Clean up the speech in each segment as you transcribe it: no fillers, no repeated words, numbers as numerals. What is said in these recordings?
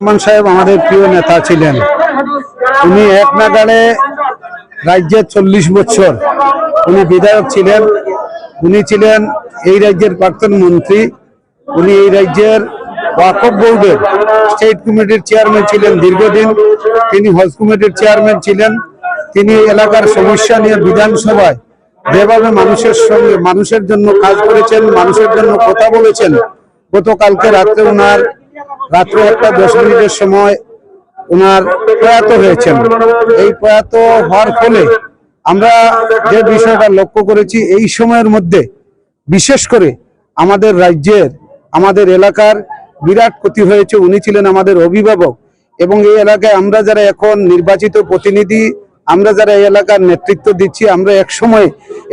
রহমান সাহেব আমাদের প্রিয় নেতা ছিলেন। উনি এক নাগাড়ে রাজ্যের 40 বছর উনি বিধায়ক ছিলেন। উনি ছিলেন এই রাজ্যের প্রাক্তন মন্ত্রী। উনি এই রাজ্যের ওয়াকফ বোর্ডের স্টেট কমিটির চেয়ারম্যান ছিলেন দীর্ঘদিন। তিনি হজ কমিটির চেয়ারম্যান ছিলেন। তিনি এলাকার সমস্যা নিয়ে বিধানসভায় যেভাবে মানুষের জন্য কাজ করেছেন, মানুষের জন্য কথা বলেছেন। গতকালকে রাত্রে 1:10 মিনিটের সময় ওনার প্রয়াত হয়েছেন। এই প্রয়াত হওয়ার ফলে আমরা যে বিষয়টা লক্ষ্য করেছি, এই সময়ের মধ্যে বিশেষ করে আমাদের রাজ্যের, আমাদের এলাকার বিরাট ক্ষতি হয়েছে। উনি ছিলেন আমাদের অভিভাবক এবং এই এলাকায় আমরা যারা এখন নির্বাচিত প্রতিনিধি, আমরা যারা এই এলাকার নেতৃত্ব দিচ্ছি, আমরা এক সময়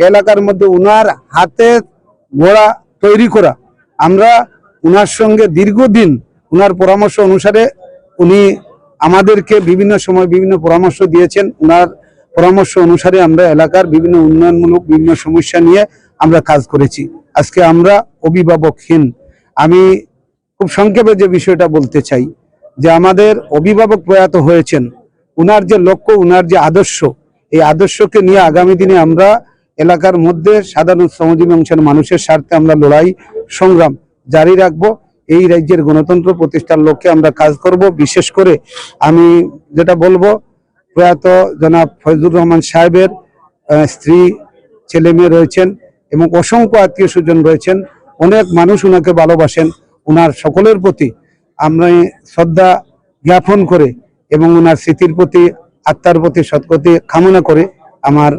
এলাকার মধ্যে উনার হাতে গড়া তৈরি করা, আমরা উনার সঙ্গে দীর্ঘদিন উনার পরামর্শ অনুসারে উনি আমাদেরকে বিভিন্ন সময় বিভিন্ন পরামর্শ দিয়েছেন। উনার পরামর্শ অনুসারে আমরা এলাকার বিভিন্ন উন্নয়নমূলক বিভিন্ন সমস্যা নিয়ে আমরা কাজ করেছি। আজকে আমরা অভিভাবকহীন। আমি খুব সংক্ষেপে যে বিষয়টা বলতে চাই যে আমাদের অভিভাবক প্রয়াত হয়েছেন। উনার যে লক্ষ্য, উনার যে আদর্শ, এই আদর্শকে নিয়ে আগামী দিনে আমরা এলাকার মধ্যে সাধারণ শ্রমজীবী অংশের মানুষের স্বার্থে আমরা লড়াই সংগ্রাম জারি রাখবো। এই রাজ্যের গণতন্ত্র প্রতিষ্ঠার লক্ষ্যে আমরা কাজ করব। বিশেষ করে আমি যেটা বলবো, প্রয়াত জনাব ফজলুর রহমান সাহেবের স্ত্রী, ছেলে মেয়ে রয়েছেন এবং অসংখ্য আত্মীয় স্বজন রয়েছেন। অনেক মানুষ উনাকে ভালোবাসেন। উনার সকলের প্রতি আমরা শ্রদ্ধা জ্ঞাপন করে এবং উনার স্মৃতির প্রতি, আত্মার প্রতি সদ্গতি কামনা করে আমার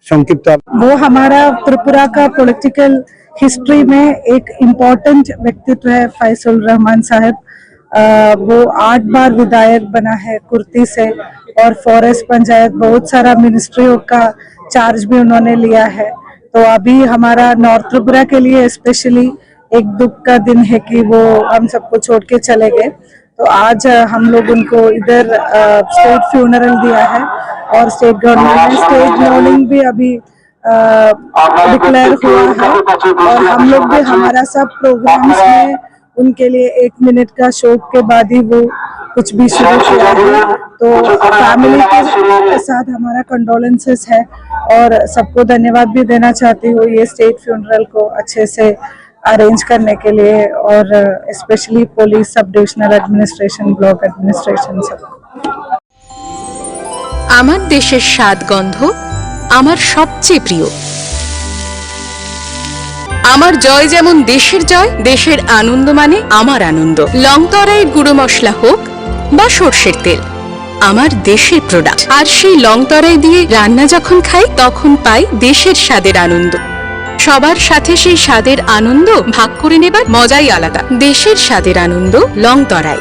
संक्षिप्त। वो हमारा त्रिपुरा का पॉलिटिकल हिस्ट्री में एक इम्पोर्टेंट व्यक्तित्व है फैजुल रहमान साहब। वो 8 बार विधायक बना है कुर्ती से और फॉरेस्ट पंचायत बहुत सारा मिनिस्ट्रियों का चार्ज भी उन्होंने लिया है। तो अभी हमारा नॉर्थ त्रिपुरा के लिए स्पेशली एक दुख का दिन है कि वो हम सबको छोड़ के चले गए। तो आज हम लोग उनको इधर स्टेट फ्यूनरल दिया है और स्टेट गवर्नमेंट ने स्टेट मॉर्निंग भी अभी डिक्लेयर हुआ है और हम लोग भी हमारा सब प्रोग्राम्स में उनके लिए 1 मिनट का शोक के बाद ही वो कुछ भी शुरू किया है। तो फैमिली के साथ हमारा कंडोलेंसेस है और सबको धन्यवाद भी देना चाहती हूँ ये स्टेट फ्यूनरल को अच्छे से अरेंज करने के लिए और specially police, sub divisional administration, block administration सब। আমার দেশের স্বাদ গন্ধ আমার সবচেয়ে প্রিয়। আমার জয় যেমন দেশের জয়, দেশের আনন্দ মানে আমার আনন্দ। লংতরাইয়ের গুঁড়ো মশলা হোক বা সর্ষের তেল, আমার দেশের প্রোডাক্ট। আর সেই লংতরাই দিয়ে রান্না যখন খাই তখন পাই দেশের স্বাদের আনন্দ। সবার সাথে সেই স্বাদের আনন্দ ভাগ করে নেবার মজাই আলাদা। দেশের স্বাদের আনন্দ লংতরাই।